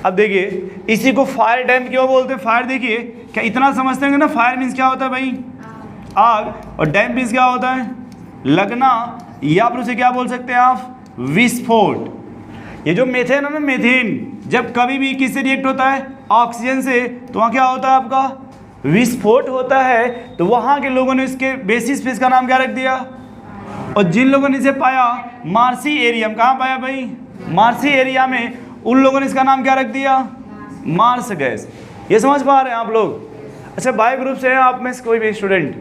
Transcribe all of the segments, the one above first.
अब देखिए इसी को फायर डैम क्यों बोलते हैं? फायर देखिए क्या इतना समझते हैं ना, फायर मीन्स क्या होता है भाई? आग, और डैम मीन्स क्या होता है? लगना, या फिर उसे क्या बोल सकते हैं आप? विस्फोट। ये जो मेथेन है ना, मेथेन जब कभी भी किससे रिएक्ट होता है? ऑक्सीजन से, तो वहाँ क्या होता है आपका? विस्फोट होता है। तो वहाँ के लोगों ने इसके बेसिस पे इसका नाम क्या रख दिया? और जिन लोगों ने इसे पाया मार्सी एरिया में, कहाँ पाया भाई? मार्सी एरिया में, उन लोगों ने इसका नाम क्या रख दिया? Marsh gas. ये समझ पा रहे हैं आप लोग? अच्छा, बायो ग्रुप से हैं आप में से कोई भी स्टूडेंट?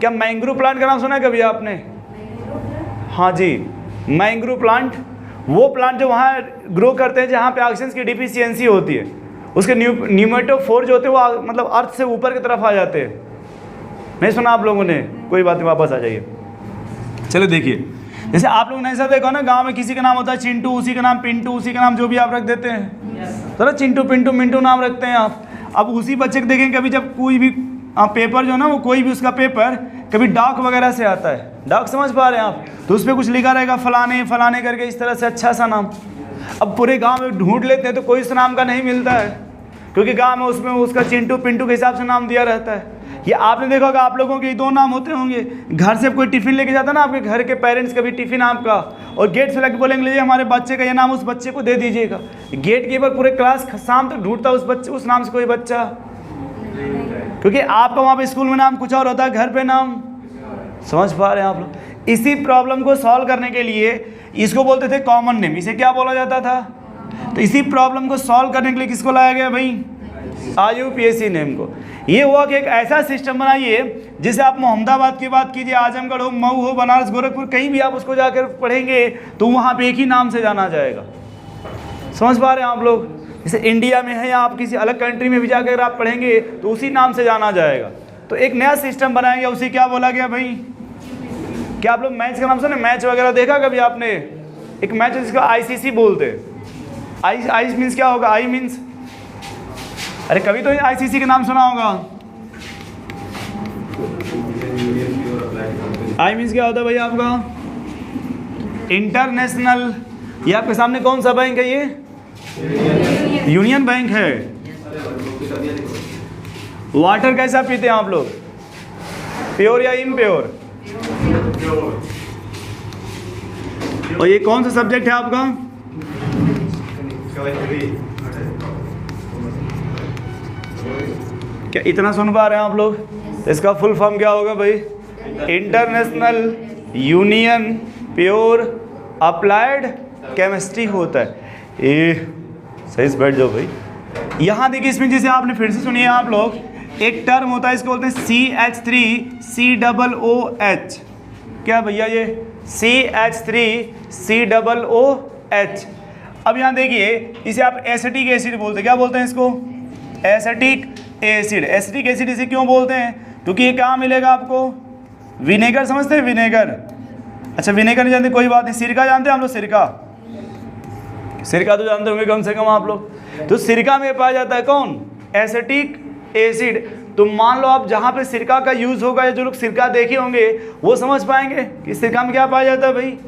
क्या मैंग्रोव प्लांट का नाम सुना है कभी आपने? हाँ जी, मैंग्रोव प्लांट, वो प्लांट जो वहाँ ग्रो करते हैं जहाँ पे ऑक्सीजन की डिफिशियंसी होती है, उसके न्यूमेटोफोर जो होते हैं वो मतलब अर्थ से ऊपर की तरफ आ जाते हैं। नहीं सुना आप लोगों ने? कोई बात नहीं, वापस आ जाइए। चलो देखिए, जैसे आप लोगों ने ऐसा देखा ना, गांव में किसी का नाम होता है चिंटू, उसी का नाम पिंटू, उसी का नाम जो भी आप रख देते हैं, तो ना चिंटू पिंटू मिंटू नाम रखते हैं आप। अब उसी बच्चे को देखें कभी जब कोई भी पेपर जो है ना, वो कोई भी उसका पेपर कभी डाक वगैरह से आता है, डाक समझ पा रहे हैं आप, तो उस पर कुछ लिखा रहेगा फलाने फलाने करके, इस तरह से अच्छा सा नाम। अब पूरे गाँव में ढूंढ लेते हैं तो कोई इस नाम का नहीं मिलता है, क्योंकि गाँव में उसमें उसका चिंटू पिंटू के हिसाब से नाम दिया रहता है। ये आपने देखा होगा, आप लोगों के दो नाम होते होंगे। घर से कोई टिफिन लेके जाता है ना, आपके घर के पेरेंट्स कभी टिफिन आपका, और गेट से लगे बोलेंगे लीजिए हमारे बच्चे का ये नाम, उस बच्चे को दे दीजिएगा। गेट कीपर पूरे क्लास शाम तक ढूंढता उस बच्चे, उस नाम से कोई बच्चा, क्योंकि आपका वहाँ पे स्कूल में नाम कुछ और होता है, घर पे नाम। समझ पा रहे हैं आप लोग? इसी प्रॉब्लम को सॉल्व करने के लिए इसको बोलते थे कॉमन नेम, इसे क्या बोला जाता था? तो इसी प्रॉब्लम को सॉल्व करने के लिए किसको लाया गया भाई? IUPAC नेम को। ये हुआ कि एक ऐसा सिस्टम बनाइए जिसे आप मोहम्मदाबाद की बात कीजिए, आजमगढ़ हो, मऊ हो, बनारस, गोरखपुर, कहीं भी आप उसको जाकर पढ़ेंगे तो वहाँ पे एक ही नाम से जाना जाएगा। समझ पा रहे हैं आप लोग? जैसे इंडिया में है या आप किसी अलग कंट्री में भी जाकर आप पढ़ेंगे तो उसी नाम से जाना जाएगा। तो एक नया सिस्टम बनाएंगे, उसे क्या बोला गया भाई? क्या आप लोग मैच का नाम सुने? मैच वगैरह देखा कभी आपने? एक मैच है जिसका ICC बोलते हैं। आई मीन्स क्या होगा? आई मीन्स, अरे कभी तो ICC का नाम सुना होगा। आई मीन्स क्या होता है भाई आपका? इंटरनेशनल। ये आपके सामने कौन सा बैंक है? ये यूनियन बैंक है। वाटर कैसा पीते हैं आप लोग? प्योर या इम्प्योर? और ये कौन सा सब्जेक्ट है आपका? क्या इतना सुन पा रहे हैं आप लोग? तो इसका फुल फॉर्म क्या होगा भाई? International union pure applied chemistry होता है। सही से बैठ जाओ भाई। यहाँ देखिए, इसमें जैसे आपने फिर से सुनिए आप लोग, एक टर्म होता है इसको बोलते हैं CH3COOH। क्या भैया? ये CH3COOH। अब यहाँ देखिए, इसे आप एसिटिक एसिड बोलते हैं। क्या बोलते हैं इसको? Acetic acid. एसिटिक एसिड इसे क्यों बोलते हैं? क्योंकि ये कहाँ मिलेगा आपको? विनेगर समझते हैं? विनेगर। अच्छा, विनेगर नहीं जानते, कोई बात नहीं। सिरका जानते हैं हम लोग? सिरका, सिरका तो जानते होंगे कम से कम आप लोग। तो सिरका में पाया जाता है कौन? Acetic acid. तो मान लो आप जहाँ पे सिरका का यूज़ होगा, या जो लोग सिरका देखे होंगे वो समझ पाएंगे कि सिरका में क्या पाया जाता है भाई?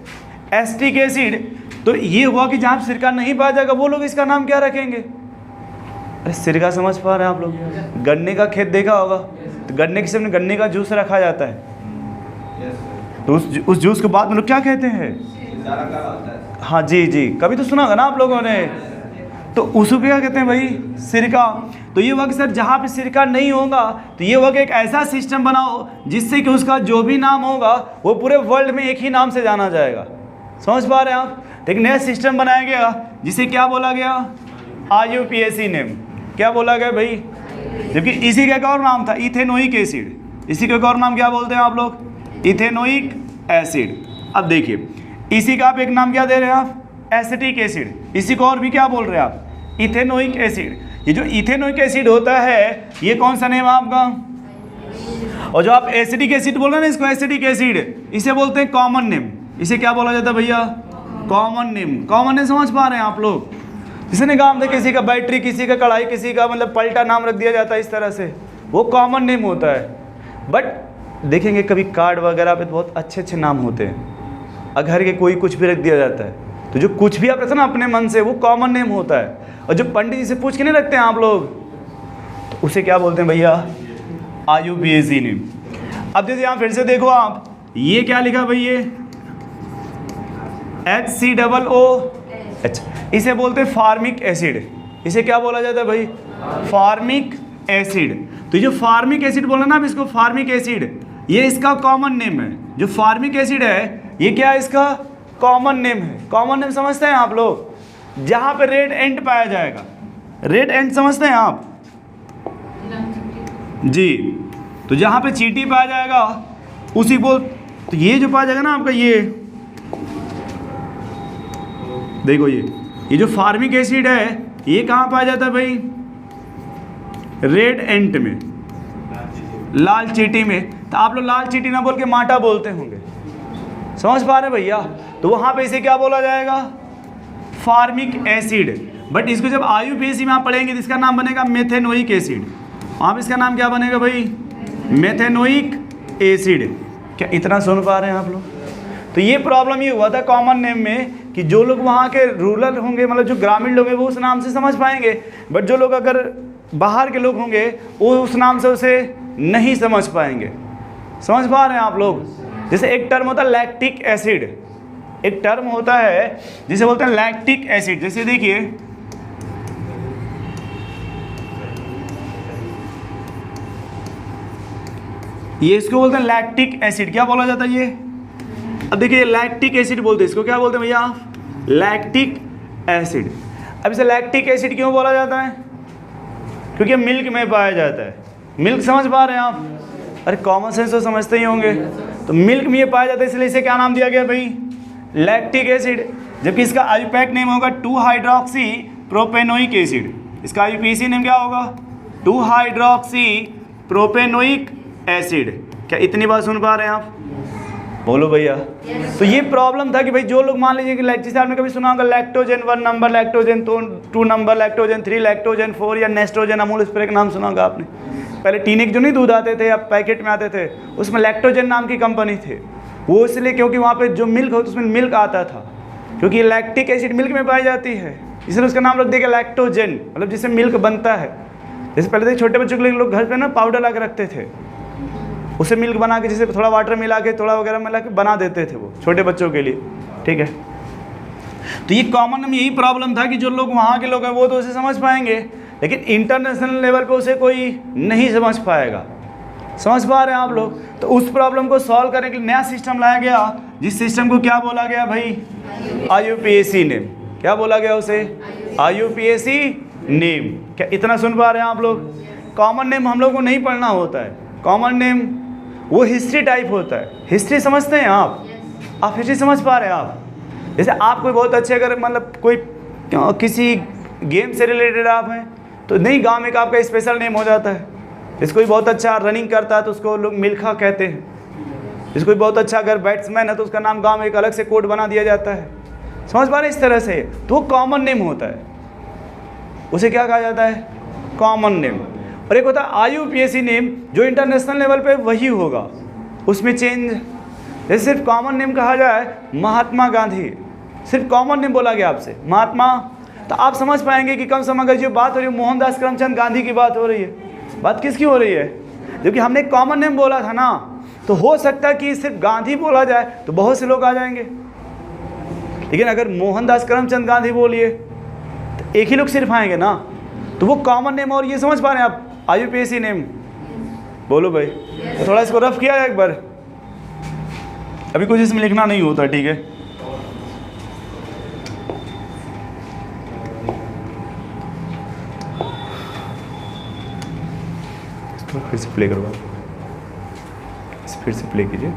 Acetic acid. तो ये हुआ कि जहाँ सिरका नहीं पाया जाएगा वो लोग इसका नाम क्या रखेंगे? अरे सिरका समझ पा रहे हैं आप लोग? गन्ने का खेत देखा होगा, तो गन्ने के सामने गन्ने का जूस रखा जाता है, तो उस जूस को बाद में लोग क्या कहते हैं? हाँ जी जी, कभी तो सुना होगा ना आप लोगों ने। तो उसको क्या कहते हैं भाई? सिरका। तो ये हुआ कि सर जहाँ पे सिरका नहीं होगा, तो ये हुआ कि एक ऐसा सिस्टम बनाओ जिससे कि उसका जो भी नाम होगा वो पूरे वर्ल्ड में एक ही नाम से जाना जाएगा। समझ पा रहे हैं आप? तो एक नया सिस्टम बनाया गया जिसे क्या बोला गया? IUPAC name. क्या बोला गया भाई? जबकि इसी का एक और नाम था, इथेनोइक एसिड। इसी का एक और नाम क्या बोलते हैं आप लोग? Ethanoic acid. अब देखिए, इसी का आप एक नाम क्या दे रहे हैं आप? Acetic acid. इसी को और भी क्या बोल रहे हैं आप? Ethanoic acid. ये जो इथेनोइक एसिड होता है, ये कौन सा नेम है आपका? और जो आप एसिटिक एसिड बोल रहे हैं ना, इसको एसिटिक एसिड, इसे बोलते हैं कॉमन नेम। इसे क्या बोला जाता है भैया? Common name. कॉमन नेम समझ पा रहे हैं आप लोग? जिसे ने कहा किसी का बैटरी, किसी का कढ़ाई, किसी का मतलब पलटा नाम रख दिया जाता है इस तरह से, वो कॉमन नेम होता है। बट देखेंगे कभी कार्ड वगैरह पे बहुत अच्छे अच्छे नाम होते हैं, घर के कोई कुछ भी रख दिया जाता है, तो जो कुछ भी आप रखते ना अपने मन से वो कॉमन नेम होता है, और जो पंडित जी से पूछ के नहीं रखते हैं आप लोग तो उसे क्या बोलते हैं भैया, IUPAC नेम। अब जैसे यहाँ फिर से देखो आप, ये क्या लिखा भाई, ये HCOOH, इसे बोलते हैं फार्मिक एसिड। इसे क्या बोला जाता है भाई, फार्मिक एसिड। तो जो फार्मिक एसिड बोला ना आप, इसको फार्मिक एसिड, ये इसका कॉमन नेम है। जो फार्मिक एसिड है ये क्या है, इसका कॉमन नेम है। कॉमन नेम समझते हैं आप लोग, जहाँ पे रेड एंड पाया जाएगा, रेड एंड समझते हैं आप जी, तो जहाँ पे चींटी पाया जाएगा उसी को, तो ये जो पाया जाएगा ना आपका, ये देखो ये जो फार्मिक एसिड है ये कहाँ पाया जाता है भाई, रेड एंट में, लाल चींटी में। तो आप लोग लाल चींटी ना बोल के माटा बोलते होंगे, समझ पा रहे भैया। तो वहाँ पे इसे क्या बोला जाएगा, फार्मिक एसिड। बट इसको जब IUPAC में आप पढ़ेंगे तो इसका नाम बनेगा मेथेनोइक एसिड। वहाँ पे इसका नाम क्या बनेगा भाई, मेथेनोइक एसिड। क्या इतना सुन पा रहे हैं आप लोग? तो ये प्रॉब्लम ये हुआ था कॉमन नेम में कि जो लोग वहाँ के रूरल होंगे, मतलब जो ग्रामीण लोग हैं वो उस नाम से समझ पाएंगे, बट जो लोग अगर बाहर के लोग होंगे वो उस नाम से उसे नहीं समझ पाएंगे। समझ पा रहे हैं आप लोग? जैसे एक टर्म होता है लैक्टिक एसिड, एक टर्म होता है जिसे बोलते हैं लैक्टिक एसिड। जैसे देखिए ये इसको बोलते हैं लैक्टिक एसिड। क्या बोला जाता है ये? अब देखिए लैक्टिक एसिड बोलते हैं इसको, क्या बोलते हैं भैया, लैक्टिक एसिड। अब इसे लैक्टिक एसिड क्यों बोला जाता है? क्योंकि मिल्क में पाया जाता है। मिल्क समझ पा रहे हैं आप? अरे कॉमन सेंस तो समझते ही होंगे। तो मिल्क में ये पाया जाता है, इसलिए इसे क्या नाम दिया गया भाई, लैक्टिक एसिड। जबकि इसका IUPAC नेम होगा 2-हाइड्रोक्सी प्रोपेनोइक एसिड। इसका IUPAC नेम क्या होगा, 2-हाइड्रोक्सी प्रोपेनोइक एसिड। क्या इतनी बात सुन पा रहे हैं आप? बोलो भैया। तो ये प्रॉब्लम था कि भाई जो लोग मान लीजिए कि जैसे आपने कभी सुना होगा lactogen 1 number, lactogen 2 number, lactogen 3, lactogen 4 या नेस्ट्रोजन अमूल स्प्रे का नाम सुना होगा आपने। पहले टीनिक जो नहीं दूध आते थे या पैकेट में आते थे, उसमें लैक्टोजन नाम की कंपनी थी। वो इसलिए क्योंकि वहाँ पे जो मिल्क होता उसमें मिल्क आता था, क्योंकि लैक्टिक एसिड मिल्क में पाई जाती है, इसलिए उसका नाम रख दिया लैक्टोजन, मतलब जिससे मिल्क बनता है। जैसे पहले थे छोटे बच्चों के लिए लोग घर पे ना पाउडर ला के रखते थे, उसे मिल्क बना के, जैसे थोड़ा वाटर मिला के थोड़ा वगैरह मिला के बना देते थे वो छोटे बच्चों के लिए, ठीक है। तो ये कॉमन में यही प्रॉब्लम था कि जो लोग वहाँ के लोग हैं वो तो उसे समझ पाएंगे, लेकिन इंटरनेशनल लेवल पे उसे कोई नहीं समझ पाएगा। समझ पा रहे हैं आप लोग? तो उस प्रॉब्लम को सॉल्व करने के लिए नया सिस्टम लाया गया, जिस सिस्टम को क्या बोला गया भाई, IUPAC नेम। क्या बोला गया उसे, IUPAC नेम। क्या इतना सुन पा रहे हैं आप लोग? कॉमन नेम हम लोग को नहीं पढ़ना होता है। कॉमन नेम वो हिस्ट्री टाइप होता है। हिस्ट्री समझते हैं आप हिस्ट्री समझ पा रहे हैं आप? जैसे आप कोई बहुत अच्छे, अगर मतलब कोई किसी गेम से रिलेटेड आप हैं तो नहीं, गांव में आपका स्पेशल नेम हो जाता है। जैसे कोई बहुत अच्छा रनिंग करता है तो उसको लोग मिल्खा कहते हैं। जैसे कोई बहुत अच्छा अगर बैट्समैन है तो उसका नाम गांव में एक अलग से कोड बना दिया जाता है। समझ पा रहे हैं? इस तरह से तो वो कॉमन नेम होता है, उसे क्या कहा जाता है, कॉमन नेम। और एक होता है IUPAC नेम, जो इंटरनेशनल लेवल पे वही होगा, उसमें चेंज। जैसे सिर्फ कॉमन नेम कहा जाए महात्मा गांधी, सिर्फ कॉमन नेम बोला गया आपसे महात्मा, तो आप समझ पाएंगे कि कम से कम अगर जो बात हो रही है मोहनदास करमचंद गांधी की बात हो रही है, बात किसकी हो रही है? क्योंकि हमने कॉमन नेम बोला था ना, तो हो सकता है कि सिर्फ गांधी बोला जाए तो बहुत से लोग आ जाएंगे, लेकिन अगर मोहनदास करमचंद गांधी बोलिए तो एक ही लोग सिर्फ आएंगे ना। तो वो कॉमन नेम। और ये समझ पा रहे हैं आप, IUPAC नेम? बोलो भाई। तो थोड़ा इसको रफ किया एक बार, अभी कुछ इसमें लिखना नहीं होता, ठीक है। इसको फिर से प्ले करवा, फिर से प्ले कीजिए।